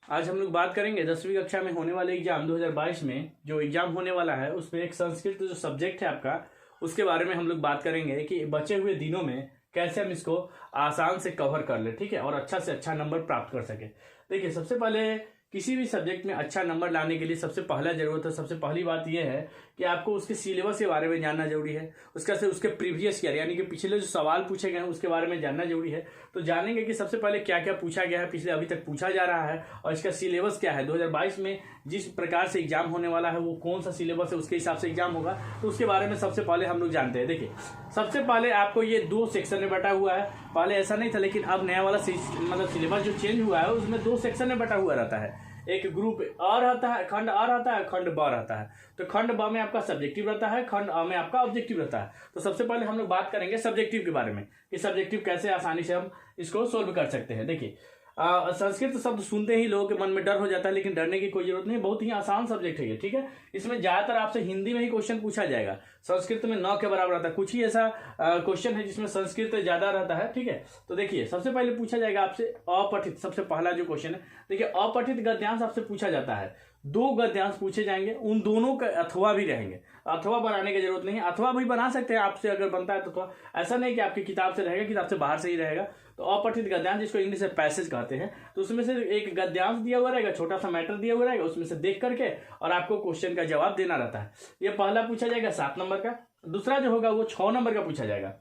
आज हम लोग बात करेंगे 10वीं कक्षा में होने वाले एग्जाम 2022 में जो एग्जाम होने वाला है उसमें एक संस्कृत जो सब्जेक्ट है आपका, उसके बारे में हम लोग बात करेंगे कि बचे हुए दिनों में कैसे हम इसको आसान से कवर कर ले, ठीक है, और अच्छा से अच्छा नंबर प्राप्त कर सके। देखिए, सबसे पहले किसी भी सब्जेक्ट में अच्छा नंबर लाने के लिए सबसे पहला जरूरत है, सबसे पहली बात यह है कि आपको उसके सिलेबस के बारे में जानना जरूरी है। उसके प्रीवियस ईयर यानी कि पिछले जो सवाल पूछे गए हैं उसके बारे में जानना जरूरी है। तो जानेंगे कि सबसे पहले क्या क्या पूछा गया है, पिछले अभी तक पूछा जा रहा है, और इसका सिलेबस क्या है। 2022 में जिस प्रकार से एग्जाम होने वाला है वो कौन सा सिलेबस है, उसके हिसाब से एग्जाम होगा, तो उसके बारे में सबसे पहले हम लोग जानते हैं। देखिए, सबसे पहले आपको ये 2 सेक्शन में बटा हुआ है। पहले ऐसा नहीं था, लेकिन अब नया वाला मतलब सिलेबस जो चेंज हुआ है उसमें 2 सेक्शन में बटा हुआ रहता है। एक ग्रुप अ रहता है, खंड अ रहता है, खंड ब रहता है। तो खंड ब में आपका सब्जेक्टिव रहता है, खंड अ में आपका ऑब्जेक्टिव रहता है। तो सबसे पहले हम लोग बात करेंगे सब्जेक्टिव के बारे में कि सब्जेक्टिव कैसे आसानी से हम इसको सोल्व कर सकते हैं। देखिए, संस्कृत शब्द सुनते ही लोगों के मन में डर हो जाता है, लेकिन डरने की कोई जरूरत नहीं, बहुत ही आसान सब्जेक्ट है ये, ठीक है। इसमें ज्यादातर आपसे हिंदी में ही क्वेश्चन पूछा जाएगा, संस्कृत में 9 के बराबर रहता है। कुछ ही ऐसा क्वेश्चन है जिसमें संस्कृत ज्यादा रहता है, ठीक है। तो देखिए, सबसे पहले पूछा जाएगा आपसे अपठित, सबसे पहला जो क्वेश्चन है। देखिए, अपठित गद्यांश आपसे पूछा जाता है। 2 गद्यांश पूछे जाएंगे, उन दोनों का अथवा भी रहेंगे। अथवा बनाने की जरूरत नहीं है, अथवा भी बना सकते हैं आपसे अगर बनता है तो अथवा, ऐसा नहीं कि आपकी किताब से रहेगा, किताब से बाहर से ही रहेगा। तो अपठित गद्यांश जिसको इंग्लिश में पैसेज कहते हैं, तो उसमें से एक गद्यांश दिया हुआ रहेगा, छोटा सा मैटर दिया हुआ रहेगा, उसमें से देख करके और आपको क्वेश्चन का जवाब देना रहता है। ये पहला पूछा जाएगा 7 नंबर का। दूसरा जो होगा वो 6 नंबर का पूछा जाएगा,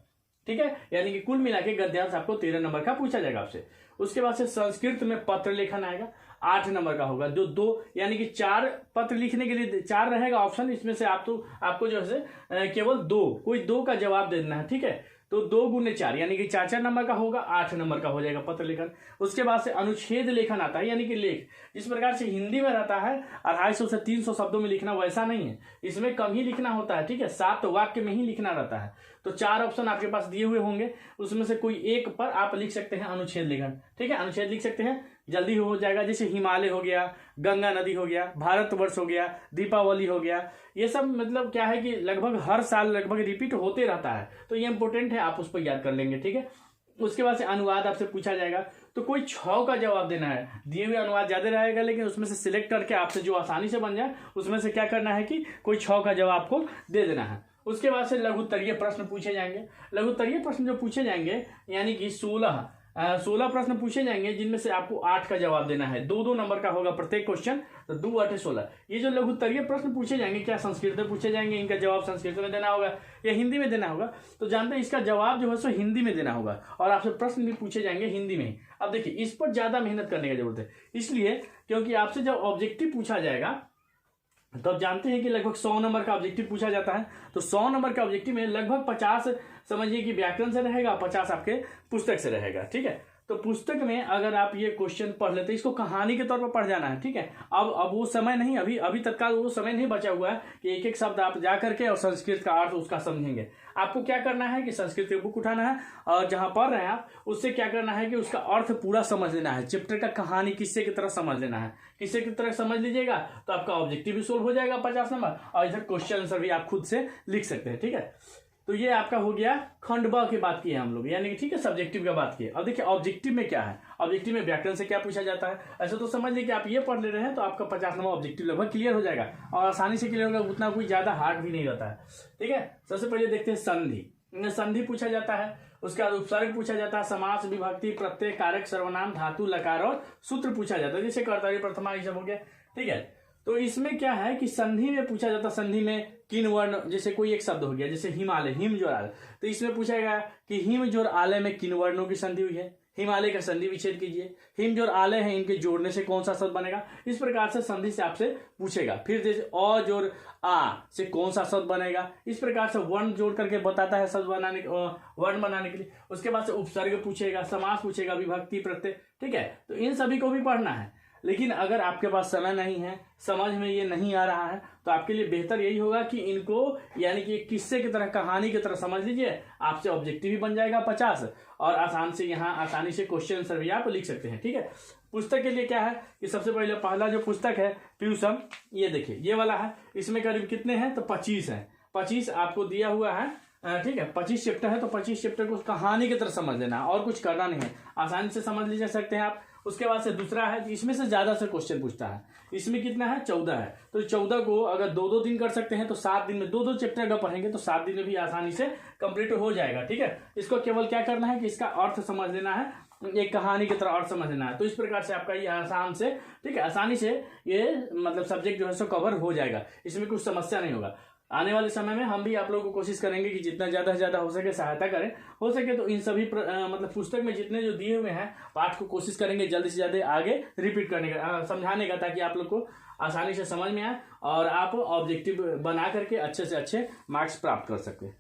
ठीक है। यानी कि कुल मिला के गद्यांश आपको 13 नंबर का पूछा जाएगा आपसे। उसके बाद से संस्कृत में पत्र लेखन आएगा, 8 नंबर का होगा, जो 2 यानी कि 4 पत्र लिखने के लिए 4 रहेगा ऑप्शन, इसमें से आपको जो है केवल 2 कोई 2 का जवाब देना है, ठीक है। तो 2 गुने 4 यानी कि 4 नंबर का होगा, 8 नंबर का हो जाएगा पत्र लेखन। उसके बाद से अनुच्छेद लेखन आता है, यानी कि लेख जिस प्रकार से हिंदी में रहता है 250 से 300 शब्दों में लिखना, वैसा नहीं है, इसमें कम ही लिखना होता है, ठीक है। 7 वाक्य में ही लिखना रहता है। तो 4 ऑप्शन आपके पास दिए हुए होंगे, उसमें से कोई एक पर आप लिख सकते हैं अनुच्छेद लेखन, ठीक है। अनुच्छेद लिख सकते हैं, जल्दी हो जाएगा। जैसे हिमालय हो गया, गंगा नदी हो गया, भारतवर्ष हो गया, दीपावली हो गया, ये सब मतलब क्या है कि लगभग हर साल लगभग रिपीट होते रहता है, तो ये इंपॉर्टेंट है, आप उस पर याद कर लेंगे, ठीक है। उसके बाद से अनुवाद आपसे पूछा जाएगा, तो कोई 6 का जवाब देना है। दिए हुए अनुवाद ज्यादा रहेगा, लेकिन उसमें से सिलेक्ट करके आपसे जो आसानी से बन जाए उसमें से क्या करना है कि कोई 6 का जवाब आपको दे देना है। उसके बाद से लघुत्तरीय प्रश्न पूछे जाएंगे। लघुत्तरीय प्रश्न जो पूछे जाएंगे यानी कि 16 प्रश्न पूछे जाएंगे, जिनमें से आपको 8 का जवाब देना है। 2-2 नंबर का होगा प्रत्येक क्वेश्चन, तो 2 8 16। ये जो लघुत्तरीय प्रश्न पूछे जाएंगे क्या संस्कृत में पूछे जाएंगे, इनका जवाब संस्कृत में देना होगा या हिंदी में देना होगा। तो जानते हैं इसका जवाब जो है सो हिंदी में देना होगा, और आपसे प्रश्न भी पूछे जाएंगे हिंदी में ही। अब देखिए, इस पर ज्यादा मेहनत करने की जरूरत है, इसलिए क्योंकि आपसे जब ऑब्जेक्टिव पूछा जाएगा तो आप जानते हैं कि लगभग 100 नंबर का ऑब्जेक्टिव पूछा जाता है। तो 100 नंबर का ऑब्जेक्टिव में लगभग 50 समझिए कि व्याकरण से रहेगा, 50 आपके पुस्तक से रहेगा, ठीक है। तो पुस्तक में अगर आप ये क्वेश्चन पढ़ लेते, इसको कहानी के तौर पर पढ़ जाना है, ठीक है। अब वो समय नहीं, अभी तत्काल वो समय नहीं बचा हुआ है कि एक एक शब्द आप जा करके और संस्कृत का अर्थ उसका समझेंगे। आपको क्या करना है कि संस्कृत की बुक उठाना है, और जहां पढ़ रहे हैं आप उससे क्या करना है कि उसका अर्थ पूरा समझ लेना है। चैप्टर का कहानी किस्से की तरह समझ लेना है। किस्से की तरह समझ लीजिएगा तो आपका ऑब्जेक्टिव भी सोल्व हो जाएगा 50 नंबर, और इधर क्वेश्चन आंसर भी आप खुद से लिख सकते हैं, ठीक है। तो ये आपका हो गया खंड ब की बात की है हम लोग, यानी कि ठीक है, सब्जेक्टिव का बात की है। अब देखिए ऑब्जेक्टिव में क्या है, ऑब्जेक्टिव में व्याकरण से क्या पूछा जाता है। ऐसा तो समझ लीजिए कि आप ये पढ़ ले रहे हैं तो आपका 50 नंबर ऑब्जेक्टिव लगभग क्लियर हो जाएगा, और आसानी से क्लियर होगा, उतना कोई ज्यादा हार्ड भी नहीं रहता है, ठीक है। सबसे पहले देखते हैं संधि। संधि पूछा जाता है, उसके बाद उपसर्ग पूछा जाता है, समास, विभक्ति, प्रत्यय, कारक, सर्वनाम, धातु, लकार और सूत्र पूछा जाता है, जैसे कर्तरी, प्रथमा, ये सब हो गया, ठीक है। तो इसमें क्या है कि संधि में पूछा जाता है, संधि में किन वर्ण, जैसे कोई एक शब्द हो गया, जैसे हिमालय, हिम जोर आलय, तो इसमें पूछेगा कि हिम जोर आलय में किन वर्णों की संधि हुई है। हिमालय का संधि विच्छेद कीजिए। हिम जोर आलय है, इनके जोड़ने से कौन सा शब्द बनेगा। इस प्रकार से संधि से आपसे पूछेगा। फिर जैसे अ जोर आ से कौन सा शब्द बनेगा, इस प्रकार से वर्ण जोड़ करके बताता है शब्द बनाने, वर्ण बनाने के लिए। उसके बाद से उपसर्ग पूछेगा, समास पूछेगा, विभक्ति, प्रत्यय, ठीक है। तो इन सभी को भी पढ़ना है। लेकिन अगर आपके पास समय नहीं है, समझ में ये नहीं आ रहा है, तो आपके लिए बेहतर यही होगा कि इनको यानी कि किस्से की तरह, कहानी की तरह समझ लीजिए। आपसे ऑब्जेक्टिव भी बन जाएगा 50, और आसानी से क्वेश्चन आंसर भी आप लिख सकते हैं, ठीक है। पुस्तक के लिए क्या है कि सबसे पहले पहला जो पुस्तक है ट्यूशन, ये देखिए ये वाला है। इसमें करीब कितने हैं तो 25 है। 25 आपको दिया हुआ है, ठीक है। 25 चैप्टर है, तो 25 चैप्टर को कहानी की तरह समझ लेना, और कुछ करना नहीं है, आसानी से समझ लीजिए सकते हैं आप। उसके बाद से दूसरा है, इसमें से ज़्यादा से क्वेश्चन पूछता है। इसमें कितना है, 14 है। तो 14 को अगर 2-2 दिन कर सकते हैं तो 7 दिन में 2-2 चैप्टर का पढ़ेंगे तो 7 दिन में भी आसानी से कंप्लीट हो जाएगा। ठीक है, इसको केवल क्या करना है कि इसका अर्थ समझ लेना है, एक कहानी की तरह अर्थ समझ लेना है। तो इस प्रकार से आपका ये आसान से, ठीक है, आसानी से ये मतलब सब्जेक्ट जो है सो कवर हो जाएगा, इसमें कुछ समस्या नहीं होगा। आने वाले समय में हम भी आप लोगों को कोशिश करेंगे कि जितना ज़्यादा से ज़्यादा हो सके सहायता करें। हो सके तो इन सभी मतलब पुस्तक में जितने जो दिए हुए हैं पाठ को कोशिश करेंगे जल्दी से ज़्यादा आगे रिपीट करने का, समझाने का, ताकि आप लोग को आसानी से समझ में आए और आप ऑब्जेक्टिव बना करके अच्छे से अच्छे मार्क्स प्राप्त कर सकें।